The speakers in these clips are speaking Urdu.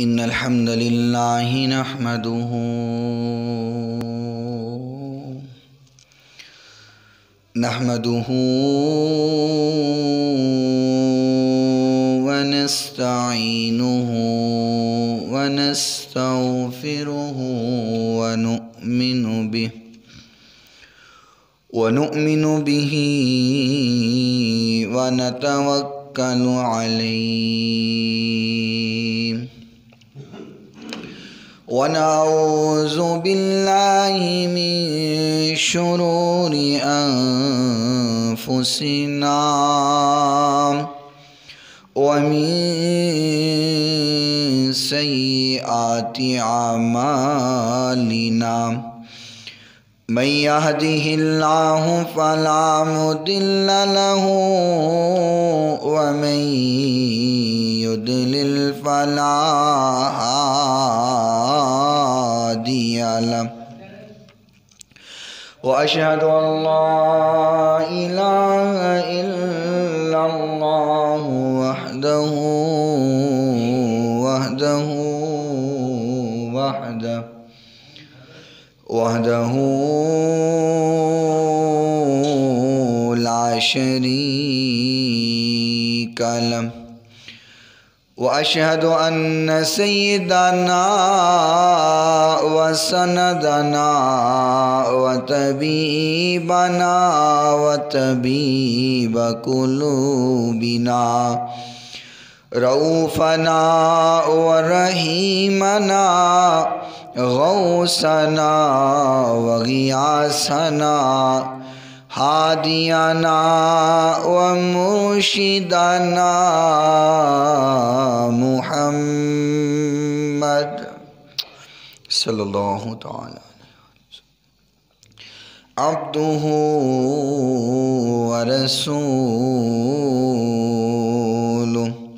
إن الحمد لله نحمده ونستعينه ونستغفره ونؤمن به ونتوكل عليه ونعوذ بالله من شرور أنفسنا ومن سيئات أعمالنا من يهده الله فلا مضل له ومن يضلل فلا هادي له وأشهد أن لا إله إلا الله وحده لا شريك له وأشهد أن سيدنا وسندنا وطبيبنا وطبيب قلوبنا رؤوفنا ورحيمنا غوثنا وغياثنا هادينا ومرشدنا محمد صلى الله تعالى عبده ورسوله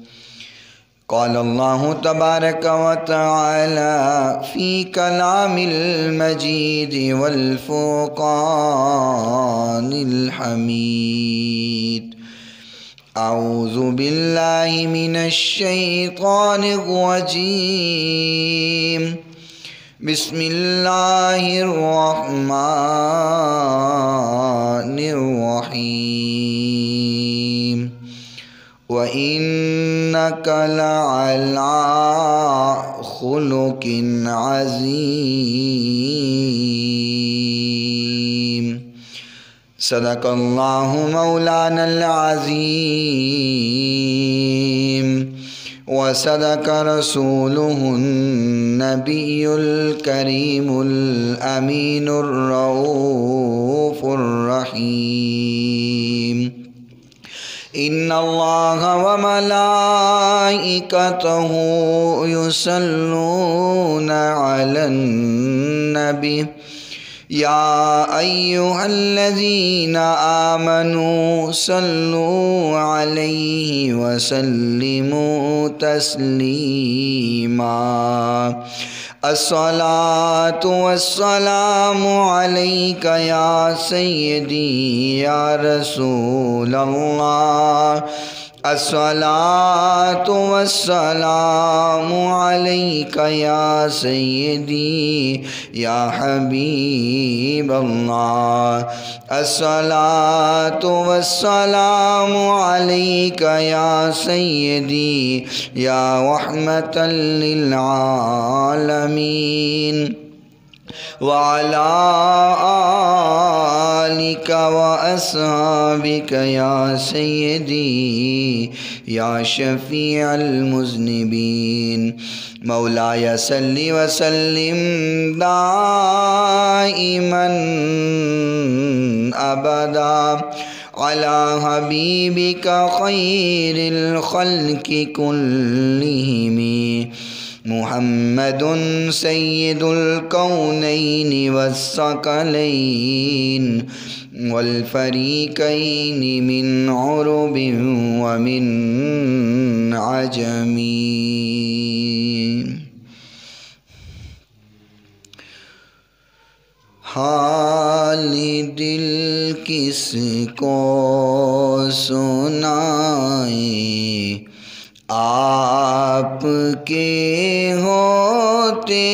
قال الله تبارك وتعالى في كلام المجيد والفرقان الحميد أعوذ بالله من الشيطان الرجيم بسم الله الرحمن الرحيم وإنك لعلى خلق عظيم صدق الله مولانا العظيم وصدق رسوله النبي الكريم الأمين الرؤوف الرحيم إن الله وملائكته يصلون على النبي يا أيها الذين آمنوا صلوا عليه وسلموا تسليما الصلاة والسلام عليك يا سيدي يا رسول الله الصلاة والسلام عليك يا سيدي يا حبيب الله الصلاة والسلام عليك يا سيدي يا رحمة للعالمين وعلى آلك وأصحابك يا سيدي يا شفيع المذنبين مولاي صل وسلم دائما أبدا على حبيبك خير الخلق كلهم محمد سيد الكونين والثقلين والفريقين من عرب ومن عجم حال دل کس کو سنائیں آپ کے ہوتے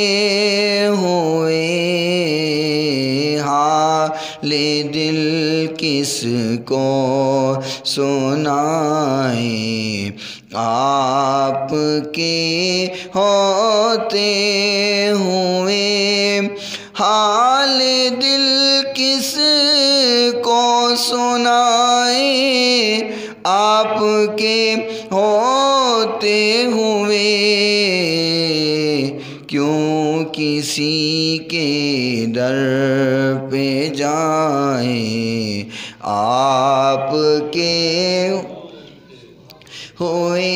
ہوئے حال دل کس کو سنائیں، آپ کے ہوتے ہوئے حال دل کس کو سنائیں، آپ کے ہوتے ہوئے کیوں کسی کے در پہ جائیں، آپ کے ہوئے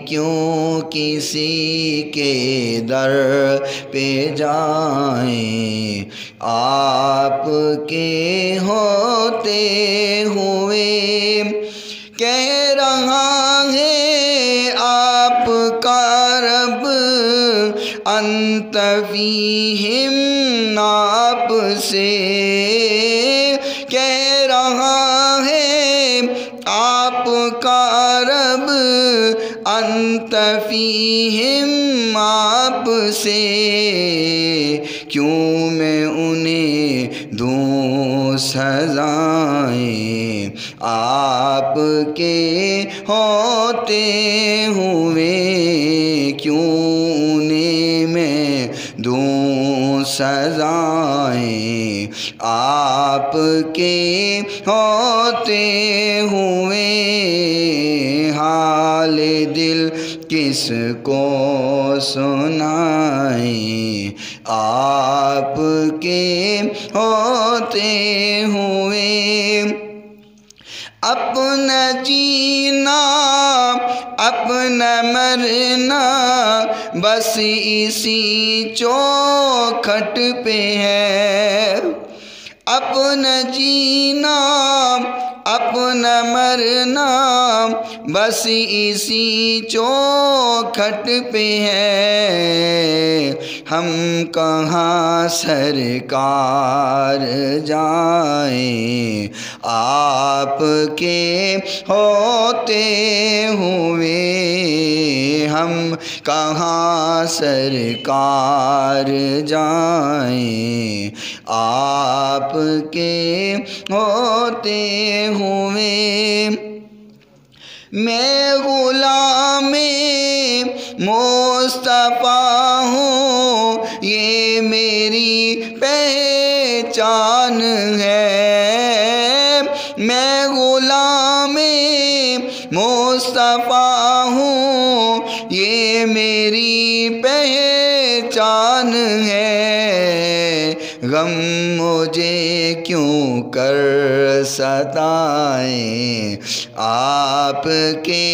کیوں کسی کے در پہ جائیں، آپ کے ہوتے ہوئے کہہ رہا ہے آپ کا رب انت فیہم، آپ سے کہہ رہا ہے آپ کا رب انت فیہم، آپ سے کیوں میں انہیں دوں سزائیں، آپ کے ہوتے ہوئے کیوں انہیں میں دوں سزائیں، آپ کے ہوتے ہوئے حال دل کس کو سنائیں، آپ کے ہوتے ہوئے اپنا جینا اپنا مرنا بس اسی چوکھٹ پہ ہے، اپنا جینا اپنا مرنا بس اسی چوکھٹ پہ ہے، ہم کہاں سرکار جائیں، آپ کے ہوتے ہوئے ہم کہاں سرکار جائیں، آپ کے ہوتے ہوئے میں غلام مصطفیٰ ہوں، یہ میری پہچان ہے، میں غلام مصطفیٰ ہوں، یہ میری پہچان ہے، غم مجھے کیوں کر ستائیں، آپ کے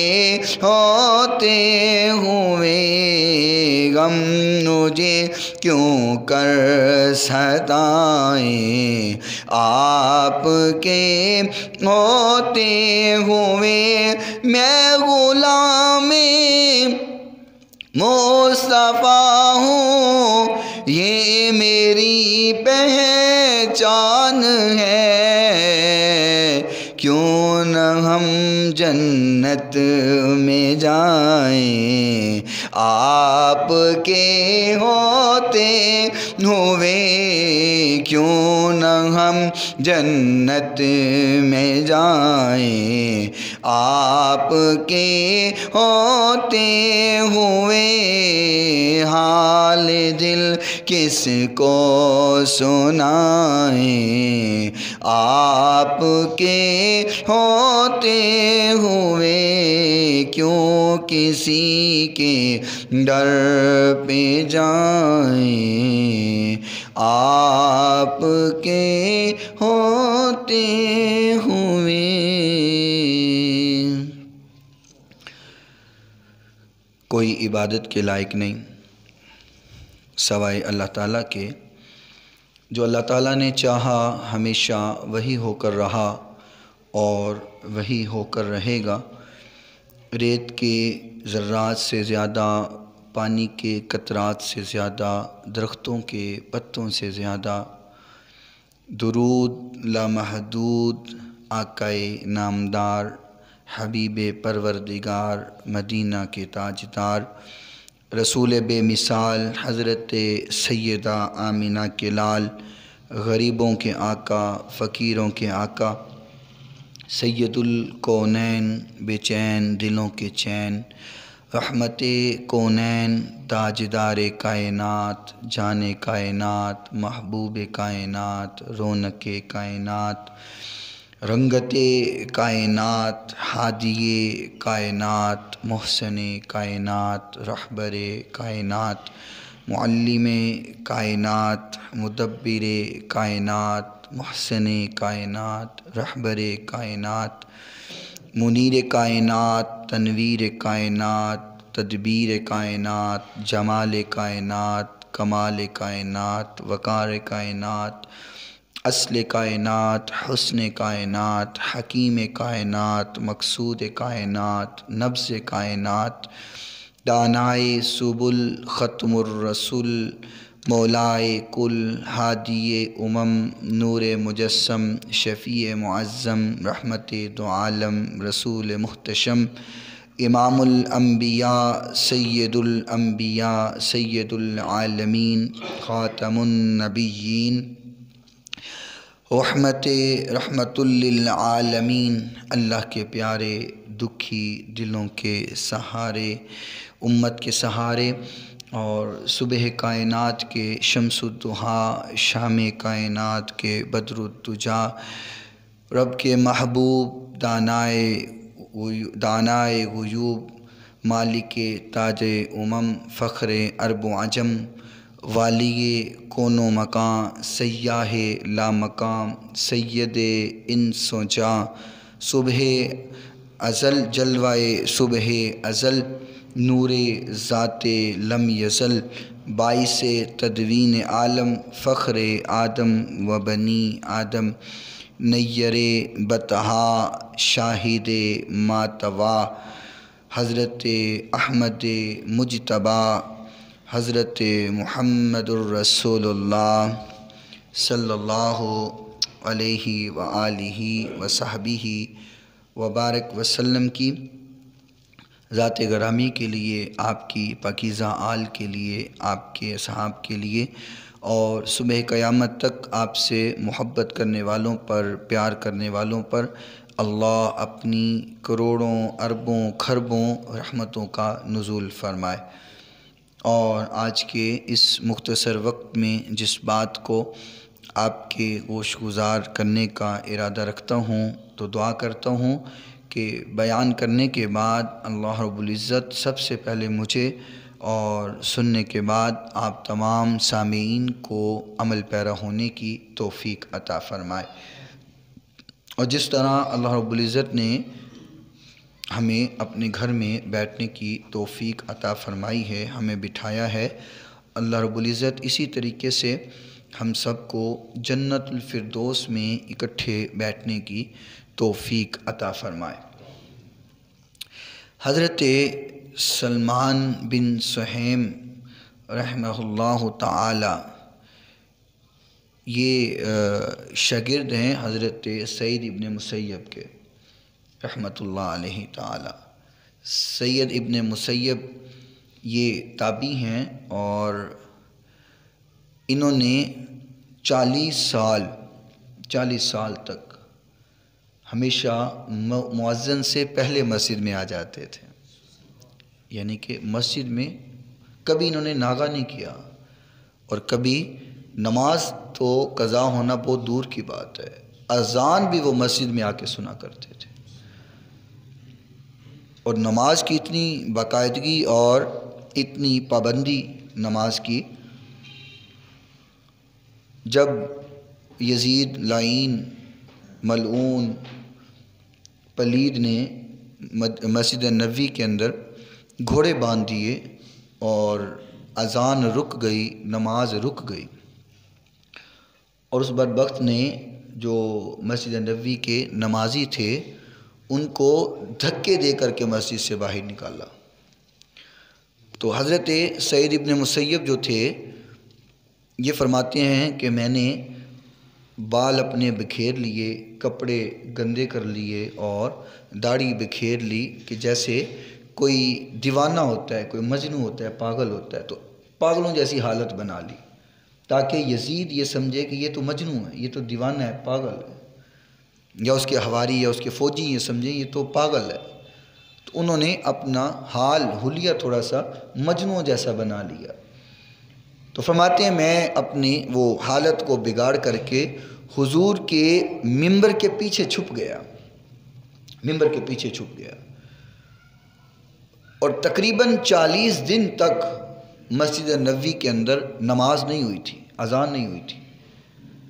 ہوتے ہوئے غم مجھے کیوں کر ستائیں، آپ کے ہوتے ہوئے میں غلام مصطفیٰ ہوں، یہ میری پہچان ہے، کیوں نہ ہم جنت میں جائیں، آپ کے ہوتے ہوئے کیوں نہ ہم جنت میں جائیں، آپ کے ہوتے ہوئے حال دل کس کو سنائیں، آپ کے ہوتے ہوئے کیوں کسی کے در پہ جائیں، آپ کے ہوتے ہوئے۔ کوئی عبادت کے لائق نہیں سوائے اللہ تعالیٰ کے، جو اللہ تعالیٰ نے چاہا ہمیشہ وہی ہو کر رہا اور وہی ہو کر رہے گا، ریت کے ذرات سے زیادہ، پانی کے قطرات سے زیادہ، درختوں کے پتوں سے زیادہ، درود لامحدود آقائے نامدار حبیب پروردگار مدینہ کے تاجدار رسول بے مثال حضرت سیدہ آمینہ کے لال غریبوں کے آقا فقیروں کے آقا سید الکونین بے چین دلوں کے چین رحمت کونین تاجدار کائنات جان کائنات محبوب کائنات رونق کائنات رنگت کائنات ہادی کائنات محسن کائنات رہبر کائنات معلم کائنات مدبر کائنات محسن کائنات رہبر کائنات منیر کائنات تنویر کائنات تدبیر کائنات جمال کائنات کمال کائنات وقار کائنات اصل کائنات حسن کائنات حکیم کائنات مقصود کائنات نبض کائنات دانائے سبل ختم الرسل مولائے کل ہادی نور مجسم شفیع معظم رحمت دو عالم رسول محتشم امام الانبیاء سید الانبیاء سید العالمین خاتم النبیین رحمت للعالمین اللہ کے پیارے دکھی دلوں کے سہارے امت کے سہارے اور صبح کائنات کے شمس الضحیٰ شام کائنات کے بدر الدجا رب کے محبوب دانائے غیوب مالک تاج فخر عرب و عجم والی کون و مکان سیاہ لا مقام سید انس و جاں صبح ازل جلوائے صبح ازل نور ذات لم یزل باعث تدوین عالم فخر آدم و بنی آدم نیر بطحا شاہد ماتوا حضرت احمد مجتبی حضرت محمد الرسول اللہ صلی اللہ علیہ وآلہ وصحبہ وبارک وسلم کی ذات گرامی کے لیے آپ کی پاکیزہ آل کے لیے آپ کے اصحاب کے لیے اور صبح قیامت تک آپ سے محبت کرنے والوں پر پیار کرنے والوں پر اللہ اپنی کروڑوں اربوں خربوں رحمتوں کا نزول فرمائے۔ اور آج کے اس مختصر وقت میں جس بات کو آپ کے گوش گزار کرنے کا ارادہ رکھتا ہوں تو دعا کرتا ہوں کہ بیان کرنے کے بعد اللہ رب العزت سب سے پہلے مجھے اور سننے کے بعد آپ تمام سامعین کو عمل پیرا ہونے کی توفیق عطا فرمائے۔ اور جس طرح اللہ رب العزت نے ہمیں اپنے گھر میں بیٹھنے کی توفیق عطا فرمائی ہے، ہمیں بٹھایا ہے، اللہ رب العزت اسی طریقے سے ہم سب کو جنت الفردوس میں اکٹھے بیٹھنے کی توفیق عطا فرمائے۔ حضرت سلمان بن سہیم رحمہ اللہ تعالی یہ شاگرد ہیں حضرت سعید ابن مسیب کے رحمۃ اللہ علیہ تعالی۔ سید ابن مسیب یہ تابعی ہیں اور انہوں نے 40 سال تک ہمیشہ مؤذن سے پہلے مسجد میں آ جاتے تھے، یعنی کہ مسجد میں کبھی انہوں نے ناغہ نہیں کیا، اور کبھی نماز تو قضا ہونا بہت دور کی بات ہے، اذان بھی وہ مسجد میں آ کے سنا کرتے تھے۔ اور نماز کی اتنی باقاعدگی اور اتنی پابندی نماز کی، جب یزید لعین ملعون پلید نے مسجد نبوی کے اندر گھوڑے باندھ دیے اور اذان رک گئی، نماز رک گئی، اور اس بدبخت نے جو مسجد نبوی کے نمازی تھے ان کو دھکے دے کر کے مسجد سے باہر نکالا۔ تو حضرت سعید ابن مسیب جو تھے یہ فرماتے ہیں کہ میں نے بال اپنے بکھیر لیے، کپڑے گندے کر لیے اور داڑھی بکھیر لی کہ جیسے کوئی دیوانہ ہوتا ہے، کوئی مجنوں ہوتا ہے، پاگل ہوتا ہے، تو پاگلوں جیسی حالت بنا لی تاکہ یزید یہ سمجھے کہ یہ تو مجنوں ہے، یہ تو دیوانہ ہے، پاگل ہے، یا اس کے حواری یا اس کے فوجی یہ سمجھیں یہ تو پاگل ہے۔ تو انہوں نے اپنا حال حلیہ تھوڑا سا مجنوں جیسا بنا لیا۔ تو فرماتے ہیں میں اپنی وہ حالت کو بگاڑ کر کے حضور کے ممبر کے پیچھے چھپ گیا، ممبر کے پیچھے چھپ گیا، اور تقریباً 40 دن تک مسجد نبوی کے اندر نماز نہیں ہوئی تھی، اذان نہیں ہوئی تھی،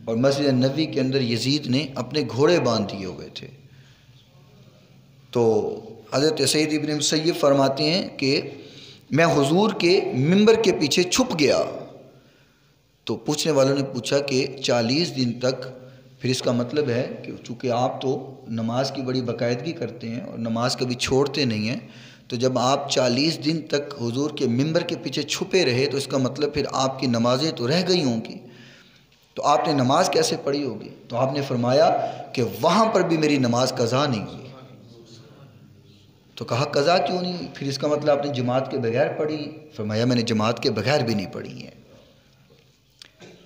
اور مسجد نبوی کے اندر یزید نے اپنے گھوڑے باندھ دیے ہوئے تھے۔ تو حضرت سعید ابن مسیب فرماتے ہیں کہ میں حضور کے ممبر کے پیچھے چھپ گیا۔ تو پوچھنے والوں نے پوچھا کہ 40 دن تک، پھر اس کا مطلب ہے کہ چونکہ آپ تو نماز کی بڑی باقاعدگی کرتے ہیں اور نماز کبھی چھوڑتے نہیں ہیں، تو جب آپ 40 دن تک حضور کے ممبر کے پیچھے چھپے رہے تو اس کا مطلب پھر آپ کی نمازیں تو رہ گئی ہوں گی، تو آپ نے نماز کیسے پڑھی ہوگی؟ تو آپ نے فرمایا کہ وہاں پر بھی میری نماز قضا نہیں ہوئی۔ تو کہا قضا کیوں نہیں ہوئی؟ پھر اس کا مطلب آپ نے جماعت کے بغیر پڑھی؟ فرمایا میں نے جماعت کے بغیر بھی نہیں پڑھی ہے۔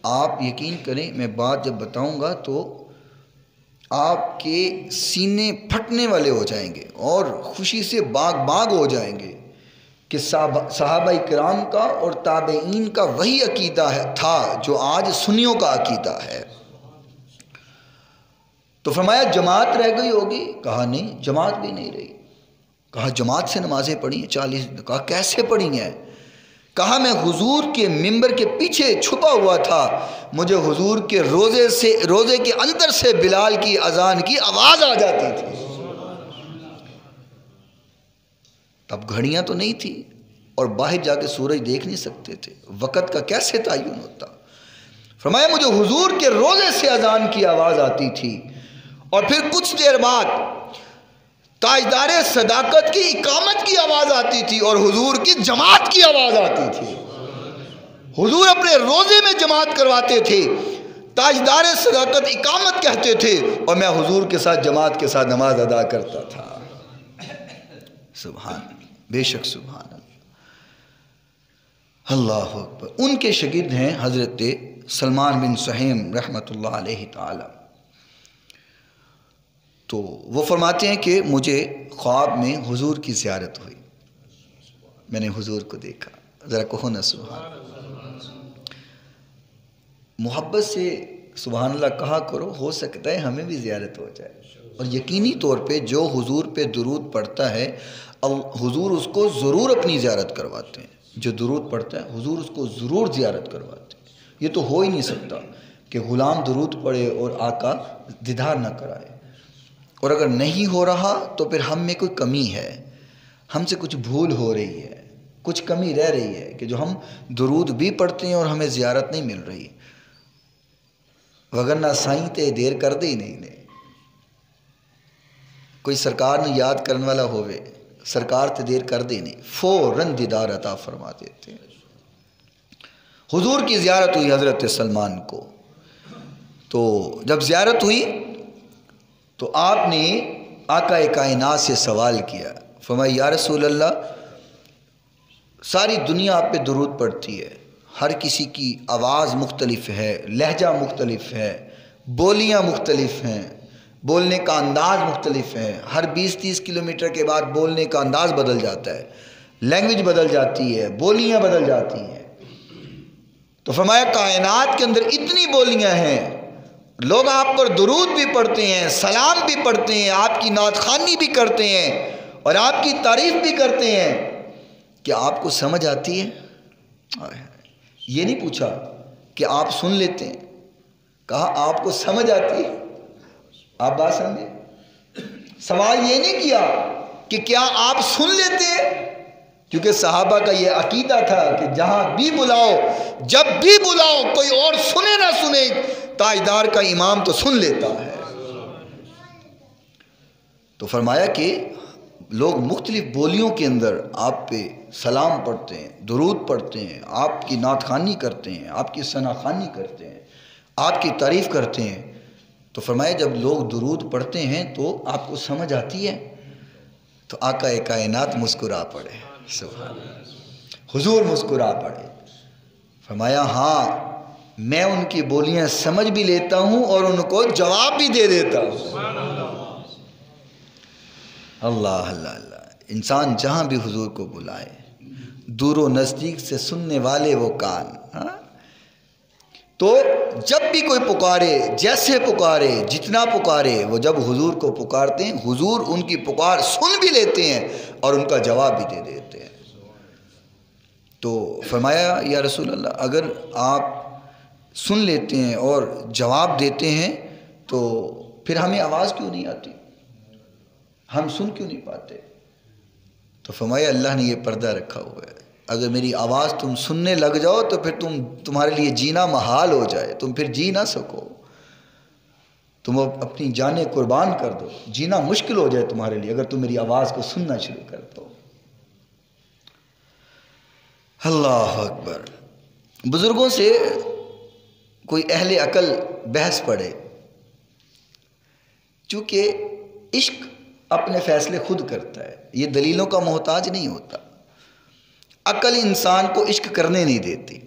آپ یقین کریں میں بات جب بتاؤں گا تو آپ کے سینے پھٹنے والے ہو جائیں گے اور خوشی سے باغ باغ ہو جائیں گے کہ صحابہ کرام کا اور تابعین کا وہی عقیدہ تھا جو آج سنیوں کا عقیدہ ہے۔ تو فرمایا جماعت رہ گئی ہوگی؟ کہا نہیں، جماعت بھی نہیں رہی۔ کہا جماعت سے نمازیں پڑھی ہیں 40 دن؟ کہا کیسے پڑھی ہیں؟ کہا میں حضور کے ممبر کے پیچھے چھپا ہوا تھا، مجھے حضور کے روزے کے اندر سے بلال کی اذان کی آواز آ جاتی تھی۔ تب گھڑیاں تو نہیں تھی اور باہر جا کے سورج دیکھ نہیں سکتے تھے، وقت کا کیسے تعین ہوتا؟ فرمایا مجھے حضور کے روزے سے اذان کی آواز آتی تھی، اور پھر کچھ دیر بعد تاجدار صداقت کی اقامت کی آواز آتی تھی اور حضور کی جماعت کی آواز آتی تھی۔ حضور اپنے روزے میں جماعت کرواتے تھے، تاجدار صداقت اقامت کہتے تھے، اور میں حضور کے ساتھ جماعت کے ساتھ نماز ادا کرتا تھا۔ سبحان اللہ، بے شک سبحان اللہ، اللہ اکبر۔ ان کے شاگرد ہیں حضرت سلمان بن سہیم رحمۃ اللہ علیہ تعالی۔ تو وہ فرماتے ہیں کہ مجھے خواب میں حضور کی زیارت ہوئی، میں نے حضور کو دیکھا۔ ذرا کہو نا سبحان اللہ۔ محبت سے سبحان اللہ کہا کرو، ہو سکتا ہے ہمیں بھی زیارت ہو جائے، اور یقینی طور پہ جو حضور پہ درود پڑھتا ہے حضور اس کو ضرور اپنی زیارت کرواتے ہیں۔ جو درود پڑھتا ہے حضور اس کو ضرور زیارت کرواتے ہیں۔ یہ تو ہو ہی نہیں سکتا کہ غلام درود پڑھے اور آقا دیدار نہ کرائے، اور اگر نہیں ہو رہا تو پھر ہم میں کوئی کمی ہے، ہم سے کچھ بھول ہو رہی ہے، کچھ کمی رہ رہی ہے کہ جو ہم درود بھی پڑھتے ہیں اور ہمیں زیارت نہیں مل رہی۔ وگرنہ سائیں تے دیر کر دے ہی نہیں نے، کوئی سرکار نے یاد کرنے والا ہوئے، سرکار تے دیر کر دے نہیں، فوراً دیدار عطا فرما دیتے ہیں۔ حضور کی زیارت ہوئی حضرت سلمان کو، تو جب زیارت ہوئی تو آپ نے آقا کائنات سے سوال کیا، فرمایا یا رسول اللہ، ساری دنیا آپ پہ درود پڑھتی ہے، ہر کسی کی آواز مختلف ہے، لہجہ مختلف ہے، بولیاں مختلف ہیں، بولنے کا انداز مختلف ہے، ہر 20-30 کلومیٹر کے بعد بولنے کا انداز بدل جاتا ہے، لینگویج بدل جاتی ہے، بولیاں بدل جاتی ہیں۔ تو فرمایا کائنات کے اندر اتنی بولیاں ہیں، لوگ آپ پر درود بھی پڑھتے ہیں، سلام بھی پڑھتے ہیں، آپ کی نعت خوانی بھی کرتے ہیں اور آپ کی تعریف بھی کرتے ہیں، کیا آپ کو سمجھ آتی ہے؟ یہ نہیں پوچھا کہ آپ سن لیتے ہیں، کہا آپ کو سمجھ آتی ہے؟ آپ بات سمجھے؟ سوال یہ نہیں کیا کہ کیا آپ سن لیتے ہیں، کیونکہ صحابہ کا یہ عقیدہ تھا کہ جہاں بھی بلاؤ، جب بھی بلاؤ، کوئی اور سنے نہ سنے، تاجدار کا امام تو سن لیتا ہے۔ تو فرمایا کہ لوگ مختلف بولیوں کے اندر آپ پہ سلام پڑھتے ہیں، درود پڑھتے ہیں، آپ کی نعت خوانی کرتے ہیں، آپ کی ثنا خوانی کرتے ہیں، آپ کی تعریف کرتے ہیں، تو فرمایا جب لوگ درود پڑھتے ہیں تو آپ کو سمجھ آتی ہے؟ تو آقا کائنات مسکرا پڑے، سبحان اللہ، حضور مسکرا پڑے۔ فرمایا ہاں میں ان کی بولیاں سمجھ بھی لیتا ہوں اور ان کو جواب بھی دے دیتا ہوں۔ اللہ اللہ اللہ، انسان جہاں بھی حضور کو بلائے، دور و نزدیک سے سننے والے وہ کان، تو جب بھی کوئی پکارے، جیسے پکارے، جتنا پکارے، وہ جب حضور کو پکارتے ہیں حضور ان کی پکار سن بھی لیتے ہیں اور ان کا جواب بھی دے دیتے ہیں۔ تو فرمایا یا رسول اللہ اگر آپ سن لیتے ہیں اور جواب دیتے ہیں تو پھر ہمیں آواز کیوں نہیں آتی، ہم سن کیوں نہیں پاتے؟ تو فرمایا اللہ نے یہ پردہ رکھا ہوا ہے، اگر میری آواز تم سننے لگ جاؤ تو پھر تمہارے لیے جینا محال ہو جائے، تم پھر جی نہ سکو، تم اپنی جانیں قربان کر دو، جینا مشکل ہو جائے تمہارے لیے اگر تم میری آواز کو سننا شروع کر دو۔ اللہ اکبر۔ بزرگوں سے کوئی اہل عقل بحث پڑھے، چونکہ عشق اپنے فیصلے خود کرتا ہے، یہ دلیلوں کا محتاج نہیں ہوتا۔ عقل انسان کو عشق کرنے نہیں دیتی۔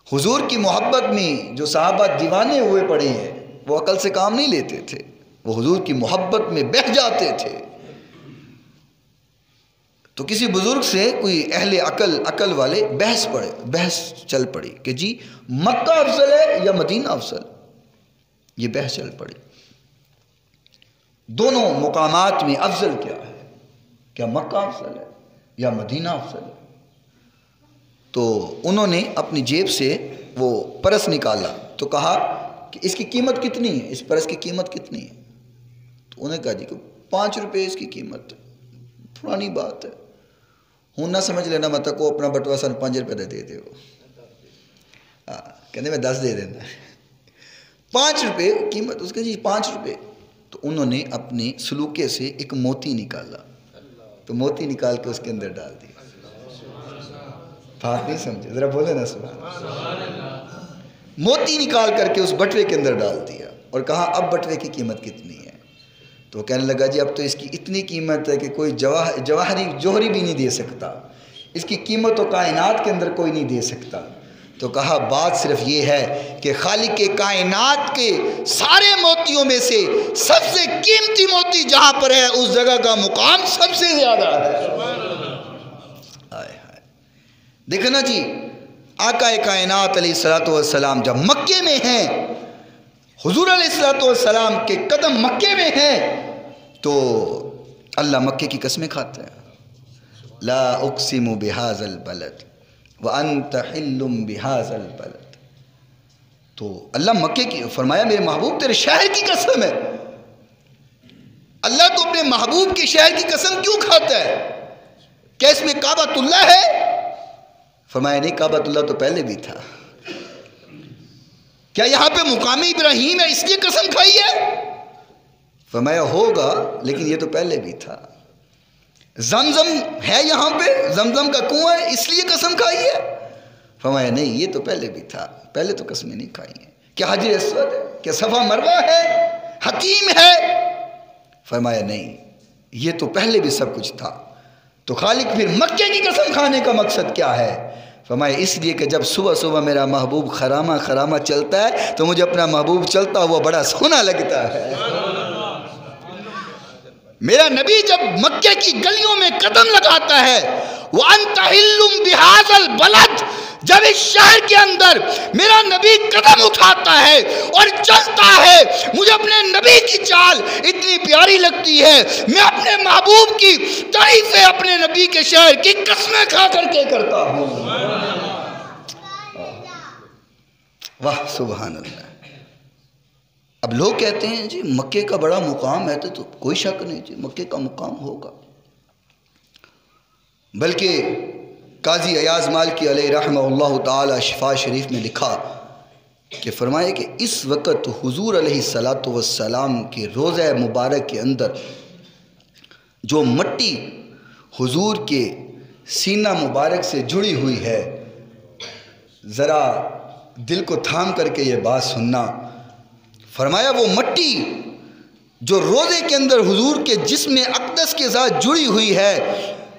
حضور کی محبت میں جو صحابہ دیوانے ہوئے پڑے ہیں وہ عقل سے کام نہیں لیتے تھے، وہ حضور کی محبت میں بہہ جاتے تھے۔ تو کسی بزرگ سے کوئی اہل عقل والے بحث چل پڑی کہ جی مکہ افضل ہے یا مدینہ افضل، یہ بحث چل پڑی، دونوں مقامات میں افضل کیا ہے، کیا مکہ افضل ہے یا مدینہ افضل ہے؟ تو انہوں نے اپنی جیب سے وہ پرس نکالا تو کہا کہ اس کی قیمت کتنی ہے، اس پرس کی قیمت کتنی ہے؟ تو انہوں نے کہا جی کہ 5 روپے اس کی قیمت، پرانی بات ہے، ہوں نہ سمجھ لینا مت کو اپنا بٹوا سن 5 روپے دے دے ہو، کہنے میں 10 دے دینا، 5 روپے قیمت اس کے، جی 5 روپے۔ تو انہوں نے اپنے سلوکے سے ایک موتی نکالا، تو موتی نکال کے اس کے اندر ڈال دیا۔ بات نہیں سمجھے، ذرا بولے نا سبحان اللہ۔ موتی نکال کر کے اس بٹوے کے اندر ڈال دیا اور کہا اب بٹوے کی قیمت کتنی ہے؟ تو کہنے لگا جی اب تو اس کی اتنی قیمت ہے کہ کوئی جوہری بھی نہیں دے سکتا، اس کی قیمت تو کائنات کے اندر کوئی نہیں دے سکتا۔ تو کہا بات صرف یہ ہے کہ خالق کائنات کے سارے موتیوں میں سے سب سے قیمتی موتی جہاں پر ہے اس جگہ کا مقام سب سے زیادہ ہے۔ دیکھو نا جی، آقا کائنات علیہ السلام جب مکے میں ہیں، حضور علیہ السلام کے قدم مکے میں ہیں، تو اللہ مکے کی قسمیں کھاتا ہے، لا اقسم بہذا البلد وانت حل بہذا البلد۔ تو اللہ مکے کی فرمایا میرے محبوب تیرے شہر کی قسم ہے۔ اللہ تو اپنے محبوب کے شہر کی قسم کیوں کھاتا ہے؟ کیا اس میں کعبۃ اللہ ہے؟ فرمایا نہیں، کعبۃ اللہ تو پہلے بھی تھا۔ کیا یہاں پہ مقام ابراہیم ہے اس لیے قسم کھائی ہے؟ فرمایا ہوگا لیکن یہ تو پہلے بھی تھا۔ زمزم ہے یہاں پہ، زمزم کا کنواں ہے اس لیے قسم کھائی ہے؟ فرمایا نہیں، یہ تو پہلے بھی تھا، پہلے تو قسمیں نہیں کھائی ہیں۔ کیا حجر اسود ہے؟ کیا صفا مروہ ہے؟ حتیم ہے؟ فرمایا نہیں، یہ تو پہلے بھی سب کچھ تھا۔ تو خالق پھر مکے کی قسم کھانے کا مقصد کیا ہے؟ فرمایا اس لیے کہ جب صبح صبح میرا محبوب خرامہ چلتا ہے تو مجھے اپنا محبوب چلتا ہوا بڑا سونا لگتا ہے۔ میرا نبی جب مکے کی گلیوں میں قدم لگاتا ہے، وَأَنْتَ حِلٌّ بِهَذَا الْبَلَدِ، جب اس شہر کے اندر میرا نبی قدم اٹھاتا ہے اور چلتا ہے، مجھے اپنے نبی کی چال اتنی پیاری لگتی ہے، میں اپنے محبوب کی تعریفیں اپنے نبی کے شہر کی قسمیں کھا کر کے کرتا ہوں۔ واہ سبحان اللہ۔ اب لوگ کہتے ہیں جی مکے کا بڑا مقام ہے، تو کوئی شک نہیں جی مکے کا مقام ہوگا، بلکہ قاضی ایاز مالکی علیہ رحمہ اللہ تعالی شفا شریف میں لکھا کہ فرمائے کہ اس وقت حضور علیہ السلام کے روضہ مبارک کے اندر جو مٹی حضور کے سینہ مبارک سے جڑی ہوئی ہے، ذرا دل کو تھام کر کے یہ بات سننا، فرمایا وہ مٹی جو روزے کے اندر حضور کے جسم اقدس کے ساتھ جڑی ہوئی ہے،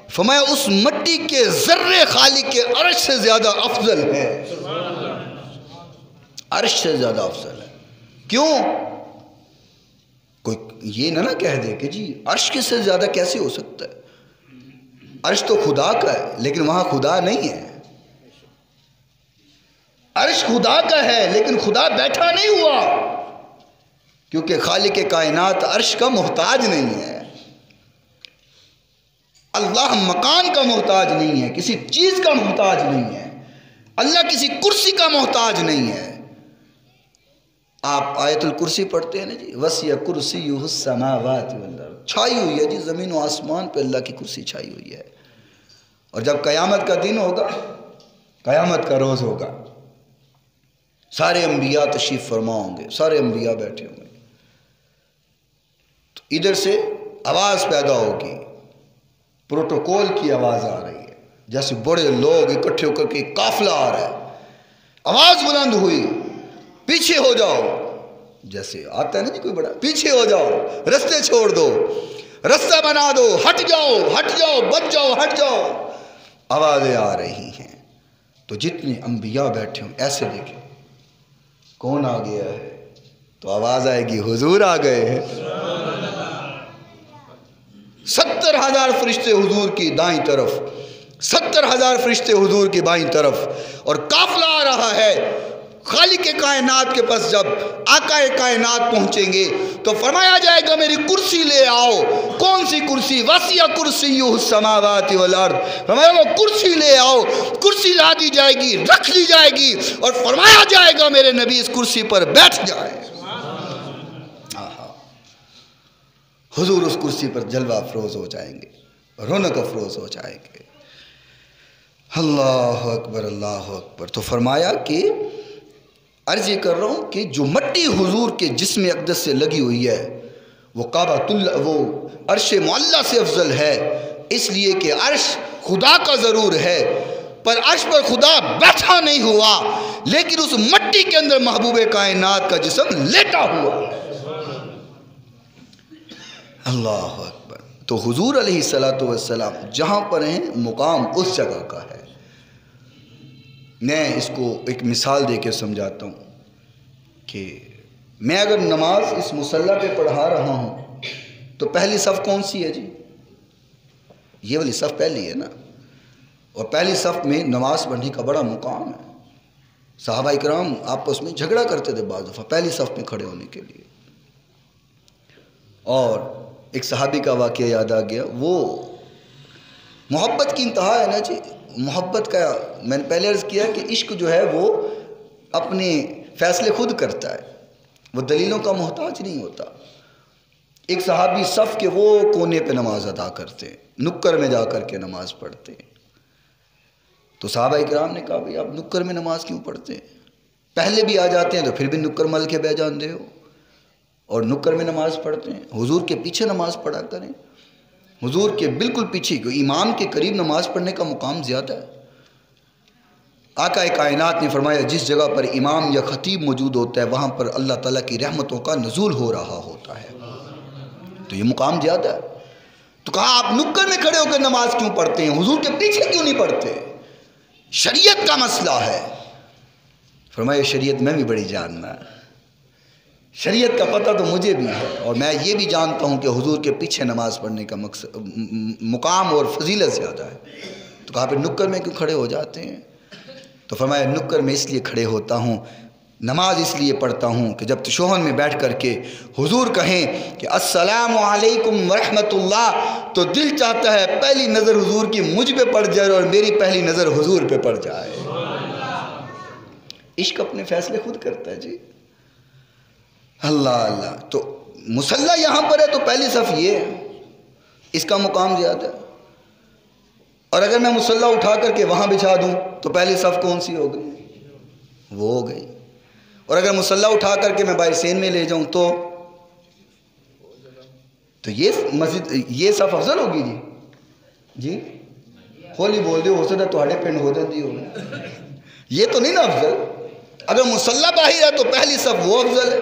فرمایا اس مٹی کے ذرے خالق کے عرش سے زیادہ افضل ہے، عرش سے زیادہ افضل ہے۔ کیوں؟ کوئی یہ نہ کہہ دے کہ جی عرش کے سے زیادہ کیسے ہو سکتا ہے، عرش تو خدا کا ہے لیکن وہاں خدا نہیں ہے، عرش خدا کا ہے لیکن خدا بیٹھا نہیں ہوا، کیونکہ خالق کائنات عرش کا محتاج نہیں ہے، اللہ مکان کا محتاج نہیں ہے، کسی چیز کا محتاج نہیں ہے، اللہ کسی کرسی کا محتاج نہیں ہے۔ آپ آیت الکرسی پڑھتے ہیں نا جی، وسع کرسیہ السماوات والارض، چھائی ہوئی ہے جی زمین و آسمان پہ اللہ کی کرسی چھائی ہوئی ہے۔ اور جب قیامت کا دن ہوگا، قیامت کا روز ہوگا، سارے انبیاء تشریف فرما ہوں گے، سارے انبیاء بیٹھے ہوں گے، تو ادھر سے آواز پیدا ہوگی، پروٹوکول کی آواز آ رہی ہے، جیسے بڑے لوگ اکٹھے ہو کر کے قافلہ آ رہا ہے، آواز بلند ہوئی، پیچھے ہو جاؤ، جیسے آتا ہے نا جی کوئی بڑا، پیچھے ہو جاؤ، رستے چھوڑ دو، رستہ بنا دو، ہٹ جاؤ، ہٹ جاؤ، بچ جاؤ، ہٹ جاؤ، آوازیں آ رہی ہیں۔ تو جتنے انبیاء بیٹھے ہوں ایسے دیکھیں کون آ گیا ہے، تو آواز آئے گی حضور آ گئے ہیں۔ 70,000 فرشتے حضور کی دائیں طرف، 70,000 فرشتے حضور کی بائیں طرف، اور قافلہ آ رہا ہے۔ خالق کائنات کے پاس جب آقا کائنات پہنچیں گے تو فرمایا جائے گا میری کرسی لے آؤ۔ کون سی کرسی؟ وسع کرسیہ السماوات والارض، فرمایا وہ کرسی لے آؤ، کرسی لا دی جائے گی، رکھ لی جائے گی، اور فرمایا جائے گا میرے نبی اس کرسی پر بیٹھ جائے۔ حضور اس کرسی پر جلوہ افروز ہو جائیں گے، رونق افروز ہو جائیں گے۔ اللہ اکبر، اللہ اکبر۔ تو فرمایا کہ عرض یہ کر رہا ہوں کہ جو مٹی حضور کے جسم اقدس سے لگی ہوئی ہے وہ کعبۃ اللہ، وہ عرش معلیٰ سے افضل ہے، اس لیے کہ عرش خدا کا ضرور ہے، پر عرش پر خدا بیٹھا نہیں ہوا، لیکن اس مٹی کے اندر محبوب کائنات کا جسم لیٹا ہوا ہے۔ اللہ اکبر۔ تو حضور علیہ السلام جہاں پر ہیں مقام اس جگہ کا ہے۔ میں اس کو ایک مثال دے کے سمجھاتا ہوں کہ میں اگر نماز اس مصلی پہ پڑھا رہا ہوں تو پہلی صف کون سی ہے جی؟ یہ والی صف پہلی ہے نا، اور پہلی صف میں نماز پڑھنے کا بڑا مقام ہے۔ صحابہ اکرام آپس میں جھگڑا کرتے تھے بعض دفعہ پہلی صف میں کھڑے ہونے کے لیے۔ اور ایک صحابی کا واقعہ یاد آ گیا، وہ محبت کی انتہا ہے نا جی، محبت کا میں نے پہلے عرض کیا کہ عشق جو ہے وہ اپنے فیصلے خود کرتا ہے، وہ دلیلوں کا محتاج نہیں ہوتا۔ ایک صحابی صف کے وہ کونے پہ نماز ادا کرتے، نکر میں جا کر کے نماز پڑھتے، تو صحابہ اکرام نے کہا بھئی آپ نکر میں نماز کیوں پڑھتے ہیں؟ پہلے بھی آ جاتے ہیں تو پھر بھی نکر مل کے بہ جاندے ہو، اور نکر میں نماز پڑھتے ہیں۔ حضور کے پیچھے نماز پڑھا کریں، حضور کے بالکل پیچھے، کہ امام کے قریب نماز پڑھنے کا مقام زیادہ ہے۔ آقا کائنات نے فرمایا جس جگہ پر امام یا خطیب موجود ہوتا ہے وہاں پر اللہ تعالیٰ کی رحمتوں کا نزول ہو رہا ہوتا ہے، تو یہ مقام زیادہ ہے۔ تو کہا آپ نکر میں کھڑے ہو کر نماز کیوں پڑھتے ہیں، حضور کے پیچھے کیوں نہیں پڑھتے؟ شریعت کا مسئلہ ہے۔ فرمایا شریعت میں بھی بڑی جاننا، شریعت کا پتہ تو مجھے بھی ہے، اور میں یہ بھی جانتا ہوں کہ حضور کے پیچھے نماز پڑھنے کا مقام اور فضیلت زیادہ ہے۔ تو کہا پھر نکر میں کیوں کھڑے ہو جاتے ہیں؟ تو فرمایا نکر میں اس لیے کھڑے ہوتا ہوں، نماز اس لیے پڑھتا ہوں کہ جب تشہد میں بیٹھ کر کے حضور کہیں کہ السلام علیکم ورحمۃ اللہ، تو دل چاہتا ہے پہلی نظر حضور کی مجھ پہ پڑ جائے اور میری پہلی نظر حضور پہ پڑ جائے۔ عشق اپنے فیصلے خود کرتا ہے جی۔ اللہ اللہ۔ تو مصلی یہاں پر ہے تو پہلی صف یہ ہے، اس کا مقام زیادہ ہے، اور اگر میں مصلی اٹھا کر کے وہاں بچھا دوں تو پہلی صف کون سی ہو گئی؟ وہ ہو گئی۔ اور اگر مصلی اٹھا کر کے میں باہر سین میں لے جاؤں تو یہ مسجد، یہ صف افضل ہوگی جی؟ جی ہولی بول دے، ہو سکتا تھوڑے پنڈ ہو جاتی ہو، یہ تو نہیں نا افضل۔ اگر مصلی باہر ہے تو پہلی صف وہ افضل ہے،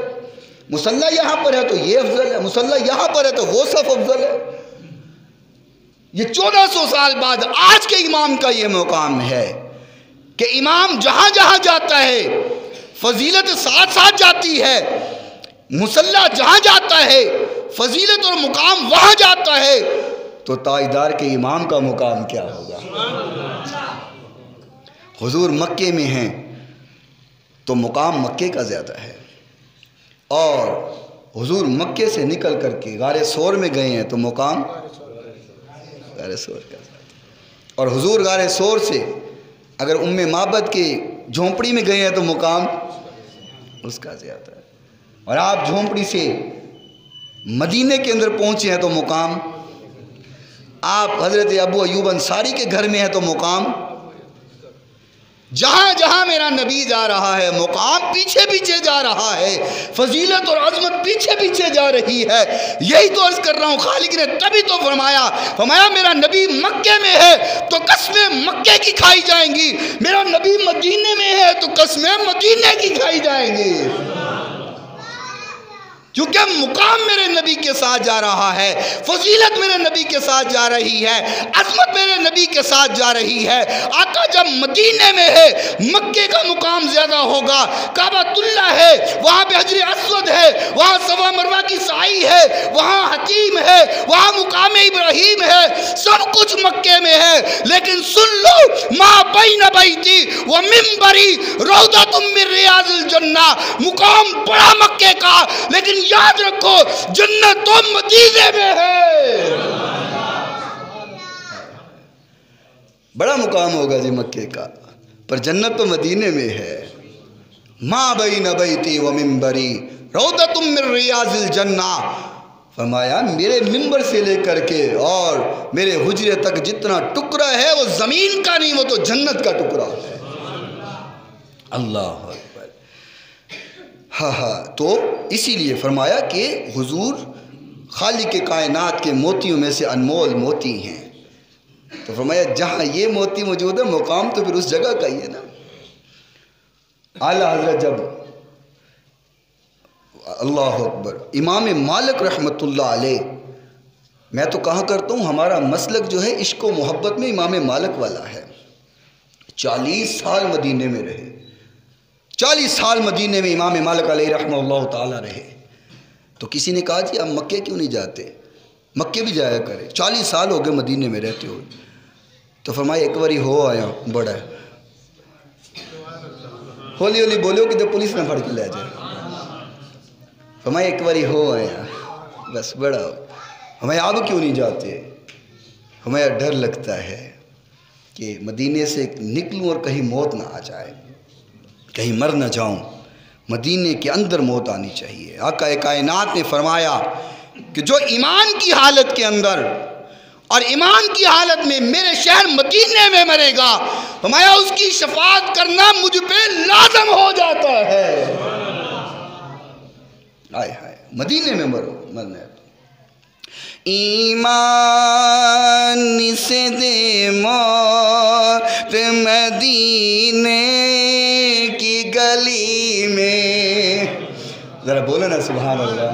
مصلی یہاں پر ہے تو یہ افضل ہے، مصلی یہاں پر ہے تو وہ صف افضل ہے۔ یہ 1400 سال بعد آج کے امام کا یہ مقام ہے کہ امام جہاں جہاں جاتا ہے فضیلت ساتھ ساتھ جاتی ہے، مصلی جہاں جاتا ہے فضیلت اور مقام وہاں جاتا ہے، تو تاجدار کے امام کا مقام کیا ہوگا؟ حضور مکے میں ہیں تو مقام مکے کا زیادہ ہے، اور حضور مکے سے نکل کر کے غار ثور میں گئے ہیں تو مقام غار ثور کا زیادہ ہے، اور حضور غار ثور سے اگر معبد کے جھونپڑی میں گئے ہیں تو مقام اس کا زیادہ ہے، اور آپ جھونپڑی سے مدینے کے اندر پہنچے ہیں تو مقام، آپ حضرت ابو ایوب انصاری کے گھر میں ہیں تو مقام، جہاں جہاں میرا نبی جا رہا ہے مقام پیچھے پیچھے جا رہا ہے، فضیلت اور عظمت پیچھے پیچھے جا رہی ہے۔ یہی تو عرض کر رہا ہوں، خالق نے تبھی تو فرمایا میرا نبی مکے میں ہے تو قسمیں مکے کی کھائی جائیں گی، میرا نبی مدینے میں ہے تو قسمیں مدینے کی کھائی جائیں گی، کیونکہ مقام میرے نبی کے ساتھ جا رہا ہے، فضیلت میرے نبی کے ساتھ جا رہی ہے، عظمت میرے نبی کے ساتھ جا رہی ہے۔ آقا جب مدینے میں ہے مکے کا مقام زیادہ ہوگا، کعبۃ اللہ ہے، وہاں پہ حجر اسود ہے، وہاں صفا مروہ کی سعی ہے، وہاں حتیم ہے، وہاں مقام ابراہیم ہے، سب کچھ مکے میں ہے، لیکن سن لو ما بین بیتی و منبری روضۃ من ریاض الجنہ، مقام بڑا مکے کا، لیکن یاد رکھو جنت تو مدینے میں ہے۔ بڑا مقام ہوگا جی مکے کا، پر جنت تو مدینے میں ہے۔ ما بین بیتی و منبری روضۃ من ریاض الجنہ، فرمایا میرے منبر سے لے کر کے اور میرے حجرے تک جتنا ٹکڑا ہے وہ زمین کا نہیں، وہ تو جنت کا ٹکڑا ہے۔ اللہ اکبر۔ ہاں تو اسی لیے فرمایا کہ حضور خالق کائنات کے موتیوں میں سے انمول موتی ہیں، تو فرمایا جہاں یہ موتی موجود ہے مقام تو پھر اس جگہ کا ہی ہے نا۔ اعلیٰ حضرت جب اللہ اکبر امام مالک رحمۃ اللہ علیہ، میں تو کہا کرتا ہوں ہمارا مسلک جو ہے عشق و محبت میں امام مالک والا ہے، 40 سال مدینے میں رہے، 40 سال مدینے میں امام مالک علیہ رحمہ اللہ تعالیٰ رہے، تو کسی نے کہا جی آپ مکے کیوں نہیں جاتے، مکے بھی جایا کرے، 40 سال ہو گئے مدینے میں رہتے ہوئے، تو فرمایا ایک باری ہو آیا بڑا ہے، ہولی ہولی بولو کہ جب پولیس نہ پھڑ کے لے جائے، فرمایا ایک باری ہو آیا بس بڑا ہو، ہمیں اب کیوں نہیں جاتے، ہمیں ڈر لگتا ہے کہ مدینے سے نکلوں اور کہیں موت نہ آ جائے، کہیں مر نہ جاؤں، مدینے کے اندر موت آنی چاہیے۔ آقا کائنات نے فرمایا کہ جو ایمان کی حالت کے اندر اور ایمان کی حالت میں میرے شہر مدینے میں مرے گا، فرمایا اس کی شفاعت کرنا مجھ پہ لازم ہو جاتا ہے۔ آئے ہائے مدینے میں مرو، مرنا ہے ایمان سے دے موت مدینے کی گلی میں، ذرا بولو نا سبحان اللہ۔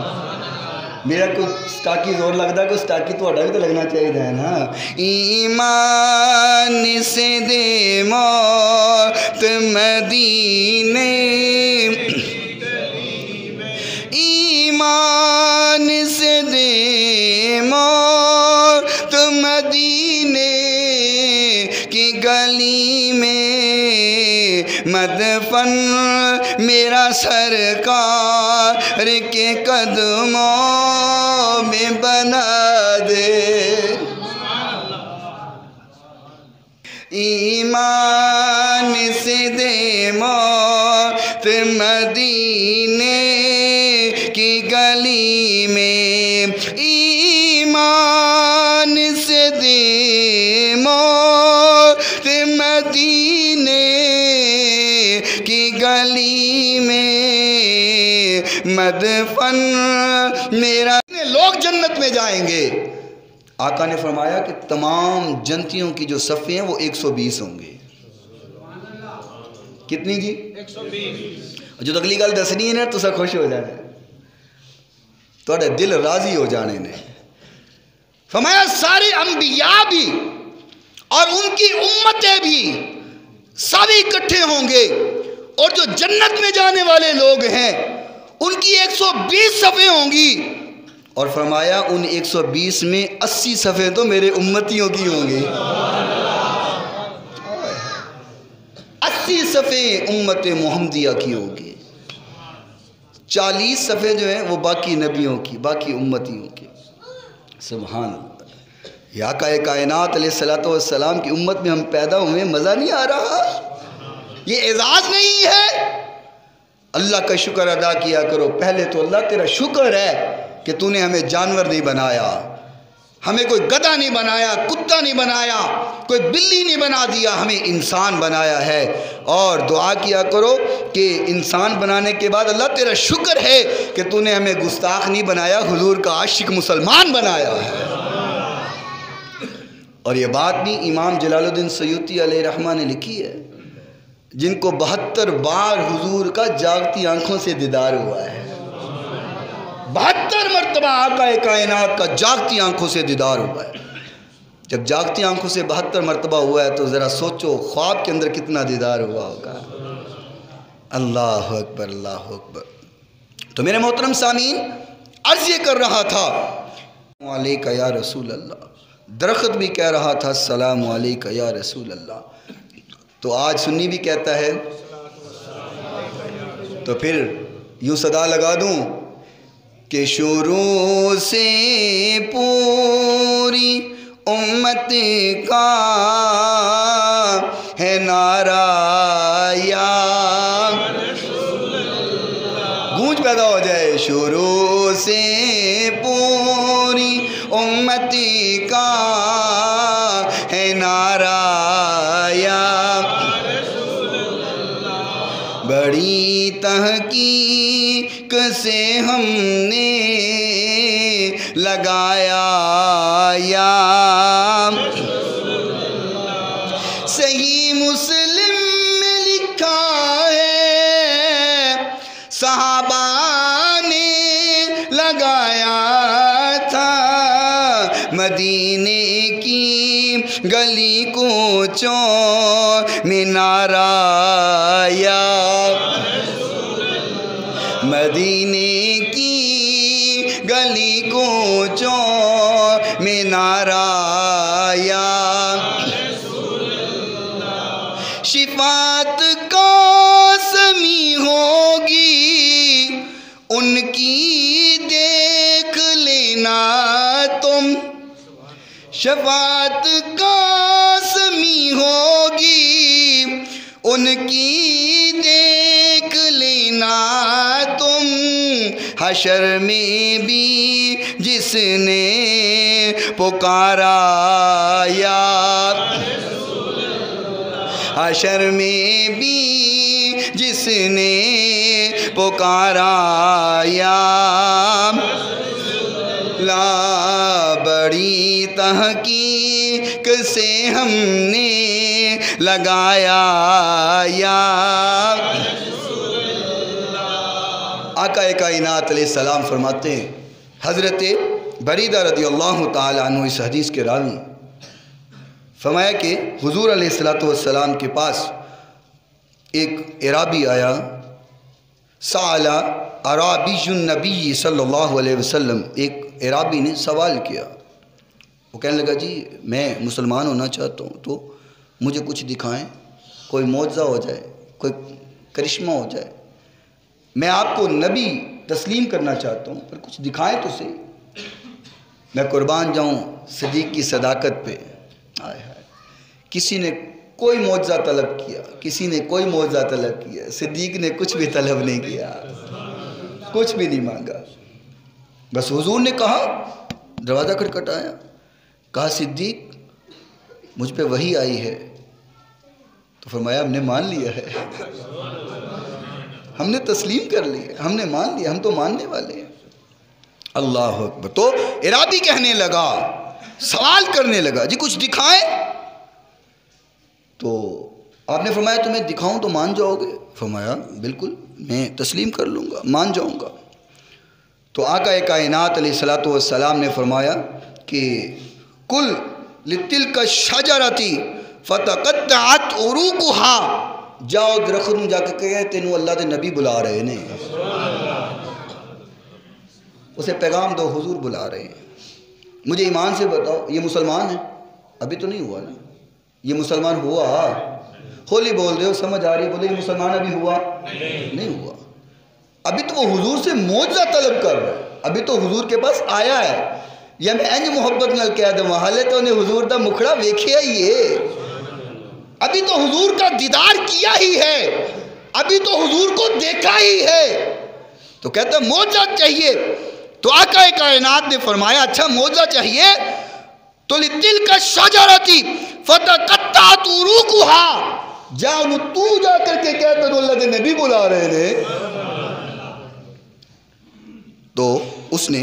میرا کوئی سٹاکی زور لگتا ہے، کوئی سٹاکی تو بھی تو لگنا چاہیے نا۔ ایمان سے دے موت مدینے، ایمان سے دے موت مدینے کی گلی میں، مدفن میرا سرکار کے قدموں میں بنا دے، ایمان سے دے موت مدینے کی گلی میں، ایمان سے دے موت مدینے کی گلی میں، مدفن میرا، لوگ جنت میں جائیں گے۔ آقا نے فرمایا کہ تمام جنتیوں کی جو صفیں ہیں وہ 120 ہوں گے۔ کتنی جی؟ 120۔ جو اگلی گل دسنی ہے نا تو سب خوش ہو جانا ہے۔ تھوڑے دل راضی ہو جانے نے. فرمایا سارے انبیاء بھی اور ان کی امتیں بھی سبھی اکٹھے ہوں گے، اور جو جنت میں جانے والے لوگ ہیں ان کی 120 صفیں ہوں گی، اور فرمایا ان 120 میں 80 صفیں تو میرے امتیوں کی ہوں گی. 80 صفیں امت محمدیہ کی ہوں گی، 40 صفیں جو ہیں وہ باقی نبیوں کی، باقی امتیوں کی. سبحان اللہ. یا کائنات علیہ السلام کی امت میں ہم پیدا ہوئے، مزہ نہیں آ رہا؟ یہ اعزاز نہیں ہے؟ اللہ کا شکر ادا کیا کرو. پہلے تو اللہ تیرا شکر ہے کہ تو نے ہمیں جانور نہیں بنایا، ہمیں کوئی گدھا نہیں بنایا، کتا نہیں بنایا، کوئی بلی نہیں بنا دیا، ہمیں انسان بنایا ہے. اور دعا کیا کرو کہ انسان بنانے کے بعد اللہ تیرا شکر ہے کہ تو نے ہمیں گستاخ نہیں بنایا، حضور کا عاشق مسلمان بنایا ہے. اور یہ بات بھی امام جلال الدین سیوطی علیہ رحمہ نے لکھی ہے، جن کو 72 بار حضور کا جاگتی آنکھوں سے دیدار ہوا ہے. 72 مرتبہ آقا کائنات کا جاگتی آنکھوں سے دیدار ہوا ہے. جب جاگتی آنکھوں سے 72 مرتبہ ہوا ہے تو ذرا سوچو خواب کے اندر کتنا دیدار ہوا ہوگا. اللہ اکبر، اللہ اکبر. تو میرے محترم سامعین، عرض یہ کر رہا تھا علیکہ یا رسول اللہ، درخت بھی کہہ رہا تھا السلام علیکہ یا رسول اللہ. تو آج سنی بھی کہتا ہے. تو پھر یوں صدا لگا دوں کہ شروع سے پوری امت کا ہے نعرہ یا گونج پیدا ہو جائے. شروع سے پوری امت کا ہے نعرہ یا بڑی تحقیق سے ہم نے لگایا یا صحیح مسلم میں لکھا ہے صحابہ نے لگایا تھا مدینے کی گلی کوچوں میں نعرہ یا مدینے کی گلی کوچوں میں نعرہ یا شفاعت قاسمی ہوگی ان کی دیکھ لینا تم. شفاعت قاسمی ہوگی ان کی دیکھ لینا تم. حشر میں بھی جس نے پکارا یا حشر میں بھی جس نے پکارا یا لا بڑی تحقیق سے ہم نے لگایا یا آقا کائنات علیہ السلام فرماتے ہیں. حضرت بریدہ رضی اللہ تعالی عنہ اس حدیث کے راوی فرمایا کہ حضور علیہ السلام کے پاس ایک عرابی آیا. سأل عرابی النبی صلی اللہ علیہ وسلم، ایک عرابی نے سوال کیا. وہ کہنے لگا جی میں مسلمان ہونا چاہتا ہوں تو مجھے کچھ دکھائیں، کوئی معجزہ ہو جائے، کوئی کرشمہ ہو جائے. میں آپ کو نبی تسلیم کرنا چاہتا ہوں پر کچھ دکھائیں تو صحیح، میں قربان جاؤں صدیق کی صداقت پہ. کسی نے کوئی معجزہ طلب کیا، کسی نے کوئی معجزہ طلب کیا، صدیق نے کچھ بھی طلب نہیں کیا، کچھ بھی نہیں مانگا. بس حضور نے کہا، دروازہ کھٹکھٹایا، کہا صدیق مجھ پہ وحی آئی ہے. تو فرمایا ہم نے مان لیا ہے، ہم نے تسلیم کر لیا، ہم نے مان لیا، ہم تو ماننے والے ہیں. اللہ اکبر. تو عرابی کہنے لگا، سوال کرنے لگا جی کچھ دکھائیں. تو آپ نے فرمایا تمہیں دکھاؤں تو مان جاؤ گے؟ فرمایا بالکل میں تسلیم کر لوں گا، مان جاؤں گا. تو آقا کائنات علیہ الصلوۃ والسلام نے فرمایا کہ کل لتلک الشجرۃ فتقطعت عروقها، جاؤ درخت نوں جا کے کہے تینوں اللہ دے نبی بلا رہے نے، اسے پیغام دو، حضور بلا رہے ہیں۔ مجھے ایمان سے بتاؤ یہ مسلمان ہے؟ ابھی تو نہیں ہوا نا، یہ مسلمان ہوا؟ ہولی بول رہے ہو، سمجھ آ رہی ہے، بولے یہ مسلمان ابھی ہوا نہیں ہوا، ابھی تو وہ حضور سے معجزہ طلب کر رہا ہے، ابھی تو حضور کے پاس آیا ہے، یا میں انج محبت نال کہہ دوں حالے تو انہیں حضور دا مکھڑا ویکھیا ہی ہے، ابھی تو حضور کا دیدار کیا ہی ہے، ابھی تو حضور کو دیکھا ہی ہے، تو کہتا ہے معجزہ چاہیے۔ تو آقا کائنات نے فرمایا اچھا معجزہ چاہیے تو لتلک الشجرۃ فتقطعت عروقها، جا انہوں تو جا کر کے کہتا ہے اللہ کے نبی بلا رہے نے۔ تو اس نے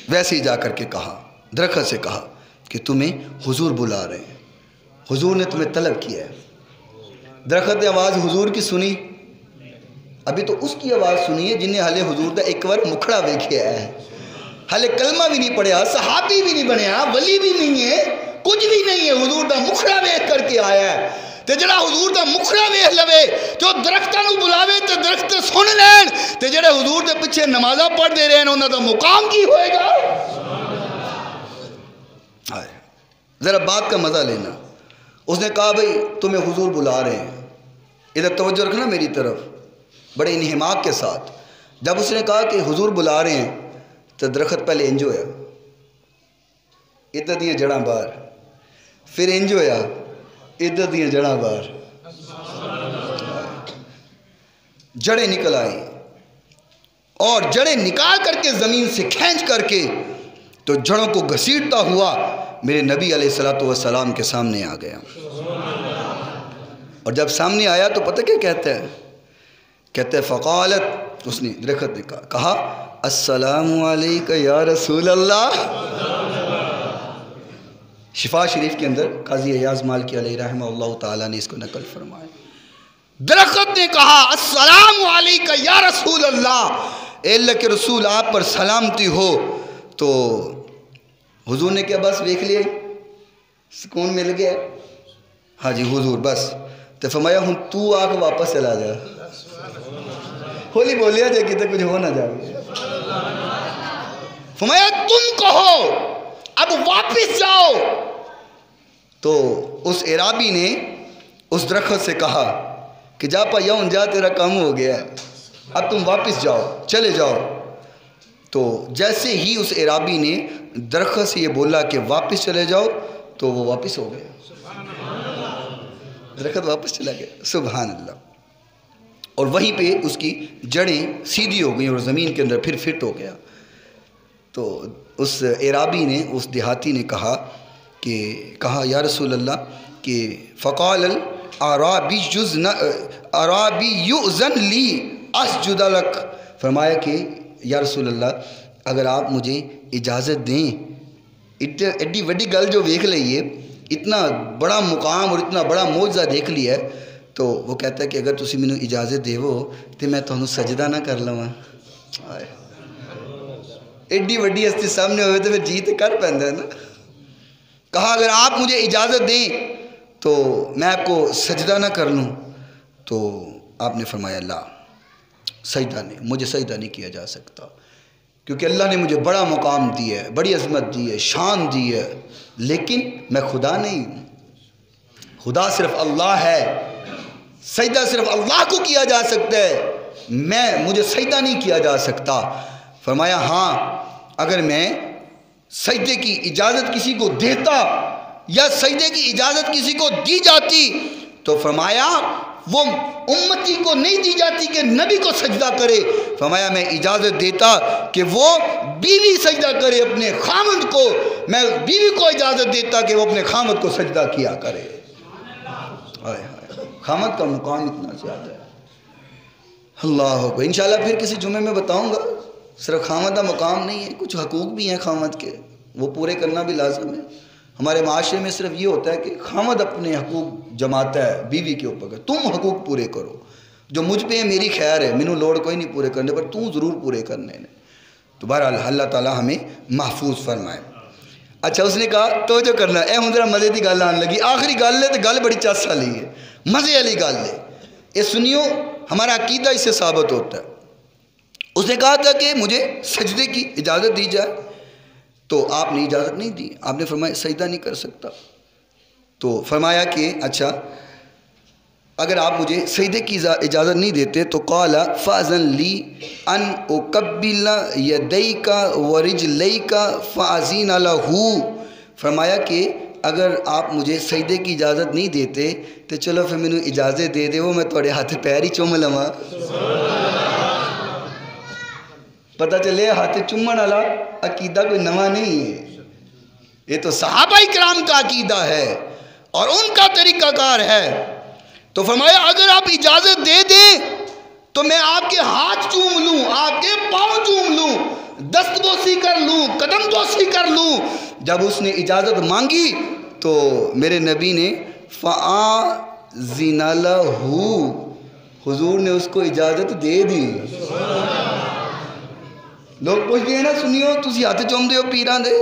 ویسے ہی جا کر کے کہا، درخت سے کہا کہ تمہیں حضور بلا رہے ہیں، حضور نے تمہیں طلب کیا ہے۔ درخت نے آواز حضور کی سنی؟ ابھی تو اس کی آواز سنی ہے جنہیں حالے حضور دا ایک بار مکھڑا ویکھیا ہے، حالے کلمہ بھی نہیں پڑھیا، صحابی بھی نہیں بنیا، ولی بھی نہیں ہے، کچھ بھی نہیں ہے، حضور دا مکھڑا ویکھ کر کے آیا ہے۔ تے جڑا حضور دا مکھڑا ویکھ لوے جو درختاں نوں بلاوے تے درخت سن لین، تے جڑے حضور دے پیچھے نمازاں پڑھ دے رہے ہیں انہاں دا مقام کی ہوئے گا؟ ذرا بات کا مزہ لینا۔ اس نے کہا بھئی تمہیں حضور بلا رہے ہیں، ادھر توجہ رکھنا میری طرف بڑے انہماک کے ساتھ۔ جب اس نے کہا کہ حضور بلا رہے ہیں تو درخت پہلے انج ہویا، ادھر دیاں جڑاں باہر، پھر انج ہویا ادھر دیاں جڑاں باہر، جڑیں نکل آئی اور جڑیں نکال کر کے زمین سے کھینچ کر کے تو جڑوں کو گھسیٹتا ہوا میرے نبی علیہ الصلوۃ والسلام کے سامنے آ گیا۔ اور جب سامنے آیا تو پتہ کیا کہتا ہے؟ کہتے ہیں فقالت، اس نے درخت نے کہا السلام علیکہ یا رسول اللہ۔ شفا شریف کے اندر قاضی ایاز مالکی علیہ رحمہ اللہ تعالیٰ نے اس کو نقل فرمایا، درخت نے کہا السلام علیکہ یا رسول اللہ، اے اللہ کے رسول آپ پر سلامتی ہو۔ تو حضور نے کیا بس دیکھ لیا، سکون مل گیا؟ ہاں جی حضور بس، تو فرمایا ہوں تو آ کے واپس چلا جا، ہولی بولیا جائے کتے کچھ ہو نہ جائے، فرمایا تم کہو اب واپس جاؤ۔ تو اس عرابی نے اس درخت سے کہا کہ جا پا یون جا، تیرا کام ہو گیا ہے، اب تم واپس جاؤ، چلے جاؤ۔ تو جیسے ہی اس عرابی نے درخت سے یہ بولا کہ واپس چلے جاؤ تو وہ واپس ہو گیا، درخت واپس چلا گیا، سبحان اللہ۔ اور وہیں پہ اس کی جڑیں سیدھی ہو گئیں اور زمین کے اندر پھر فٹ ہو گیا۔ تو اس عرابی نے، اس دیہاتی نے کہا یا رسول اللہ کہ فقال الاعرابی یؤذن لی اسجد لک، فرمایا کہ یا رسول اللہ اگر آپ مجھے اجازت دیں، ایڈی وڈی گل جو ویکھ لئیے، اتنا بڑا مقام اور اتنا بڑا معجزہ دیکھ لیا ہے، تو وہ کہتا ہے کہ اگر تسی مینوں اجازت دیو تو میں تہنوں سجدہ نہ کر لواں۔ ایڈی وڈی ہستی سامنے ہوئے تو پھر جیت کر پیندا ہے نا۔ کہا اگر آپ مجھے اجازت دیں تو میں آپ کو سجدہ نہ کر لوں، تو آپ نے فرمایا لا، سجدہ نہیں، مجھے سجدہ نہیں کیا جا سکتا، کیونکہ اللہ نے مجھے بڑا مقام دیا ہے، بڑی عظمت دی ہے، شان دی ہے، لیکن میں خدا نہیں ہوں، خدا صرف اللہ ہے، سجدہ صرف اللہ کو کیا جا سکتا ہے، مجھے سجدہ نہیں کیا جا سکتا۔ فرمایا ہاں اگر میں سجدے کی اجازت کسی کو دیتا یا سجدے کی اجازت کسی کو دی جاتی تو فرمایا وہ امتی کو نہیں دی جاتی کہ نبی کو سجدہ کرے، فرمایا میں اجازت دیتا کہ وہ بیوی سجدہ کرے اپنے خامند کو، میں بیوی کو اجازت دیتا کہ وہ اپنے خامند کو سجدہ کیا کرے۔ خامد کا مقام اتنا زیادہ ہے، اللہ کو انشاءاللہ پھر کسی جمعے میں بتاؤں گا، صرف خامد کا مقام نہیں ہے، کچھ حقوق بھی ہیں خامد کے، وہ پورے کرنا بھی لازم ہے۔ ہمارے معاشرے میں صرف یہ ہوتا ہے کہ خامد اپنے حقوق جماتا ہے بیوی کے اوپر، تم حقوق پورے کرو، جو مجھ پہ ہے میری خیر ہے، مینوں لوڑ کوئی نہیں پورے کرنے پر، تم ضرور پورے کرنے نے۔ تو بہرحال اللہ تعالیٰ ہمیں محفوظ فرمائے۔ اچھا اس نے کہا تو جو کرنا اے ہوں ذرا مزے کی گل آن لگی، آخری گل ہے تو گل بڑی چس والی ہے، مزے والی گل ہے، یہ سنیو، ہمارا عقیدہ اس سے ثابت ہوتا ہے۔ اس نے کہا تھا کہ مجھے سجدے کی اجازت دی جائے، تو آپ نے اجازت نہیں دی، آپ نے فرمایا سجدہ نہیں کر سکتا۔ تو فرمایا کہ اچھا اگر آپ مجھے سجدے کی اجازت نہیں دیتے تو قال فاذن لی ان اقبل یدیک ورجلیک فاذن لہ، فرمایا کہ اگر آپ مجھے سجدے کی اجازت نہیں دیتے تو چلو پھر مینوں اجازت دے دے وہ میں تھوڑے ہاتھ پیر ہی چوم لواں۔ پتہ چلے ہاتھ چومن والا عقیدہ کوئی نواں نہیں ہے، یہ تو صحابہ کرام کا عقیدہ ہے اور ان کا طریقہ کار ہے۔ تو فرمایا اگر آپ اجازت دے دیں تو میں آپ کے ہاتھ چوم لوں، آپ کے پاؤں چوم لوں، دست بوسی کر لوں، قدم بوسی کر لوں۔ جب اس نے اجازت مانگی تو میرے نبی نے فَآذِنَ لَهُ، حضور نے اس کو اجازت دے دی۔ لوگ پوچھتے ہیں نا سنیو تسی ہاتھ چوم دے ہو پیران دے،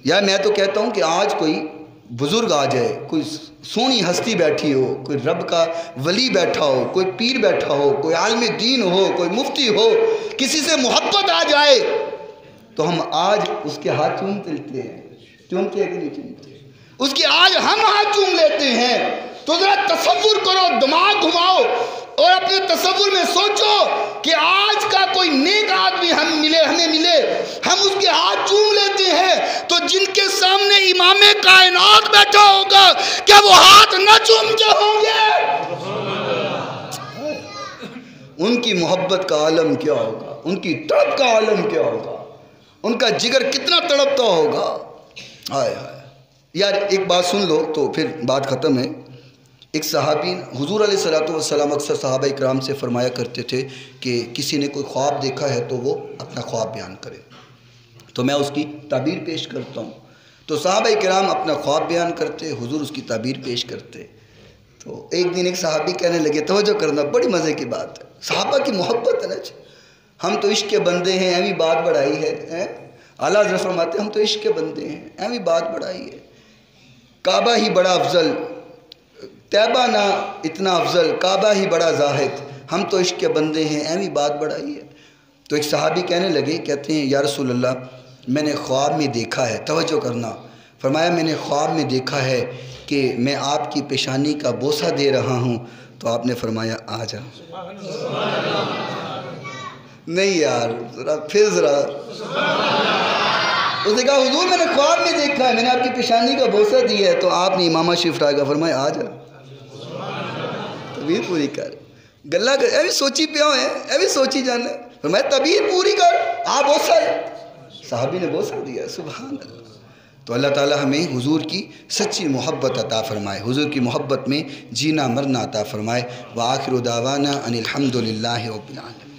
یا میں تو کہتا ہوں کہ آج کوئی بزرگ آ جائے، کوئی سونی ہستی بیٹھی ہو، کوئی رب کا ولی بیٹھا ہو، کوئی پیر بیٹھا ہو، کوئی عالم دین ہو، کوئی مفتی ہو، کسی سے محبت آ جائے تو ہم آج اس کے ہاتھ چومتے ہیں، چومتے ہیں کہ نہیں چومتے؟ اس کے آج ہم ہاتھ چوم لیتے ہیں۔ تو ذرا تصور کرو، دماغ گھماؤ اور اپنے تصور میں سوچو کہ آج کا کوئی نیک آدمی ہمیں ملے، ہم اس کے ہاتھ چوم لیتے ہیں، تو جن کے سامنے امام کائنات بیٹھا ہوگا کیا وہ ہاتھ نہ چومتے ہوں گے؟ ان کی محبت کا عالم کیا ہوگا، ان کی تڑپ کا عالم کیا ہوگا، ان کا جگر کتنا تڑپتا ہوگا۔ ہائے ہائے یار ایک بات سن لو تو پھر بات ختم ہے۔ ایک صحابی حضور علیہ السلام اکثر صحابہ اکرام سے فرمایا کرتے تھے کہ کسی نے کوئی خواب دیکھا ہے تو وہ اپنا خواب بیان کرے، تو میں اس کی تعبیر پیش کرتا ہوں۔ تو صحابہ اکرام اپنا خواب بیان کرتے، حضور اس کی تعبیر پیش کرتے۔ تو ایک دن ایک صحابی کہنے لگے، توجہ کرنا بڑی مزے کی بات ہے، صحابہ کی محبت ہے نا، ہم تو عشق کے بندے ہیں، ایویں بات بڑھائی ہے، اعلیٰ حضرت فرماتے ہیں ہم تو عشق کے بندے ہیں، ایویں بات بڑھائی ہے، کعبہ ہی بڑا افضل، طیبہ نہ اتنا افضل، کعبہ ہی بڑا زاہد، ہم تو عشق کے بندے ہیں، ایویں بات بڑھائی ہے۔ تو ایک صحابی کہنے لگے، کہتے ہیں یا رسول اللہ میں نے خواب میں دیکھا ہے، توجہ کرنا، فرمایا میں نے خواب میں دیکھا ہے کہ میں آپ کی پیشانی کا بوسہ دے رہا ہوں، تو آپ نے فرمایا آ جا۔ نہیں یار پھر ذرا، اس نے کہا حضور میں نے خواب میں دیکھا ہے، میں نے آپ کی پیشانی کا بوسہ دیا ہے، تو آپ نے امامہ شریف اٹھا کر فرمایا آ جا، تعبیر پوری کر، گلا کر، ایویں سوچی پیا ہے، ایویں سوچی جانا، فرمایا تعبیر پوری کر، آپ بوسہ ہے، صحابی نے بوسہ دیا، سبحان اللہ۔ تو اللہ تعالی ہمیں حضور کی سچی محبت عطا فرمائے، حضور کی محبت میں جینا مرنا عطا فرمائے۔ وآخر دعوانا ان الحمد للہ رب العالمین۔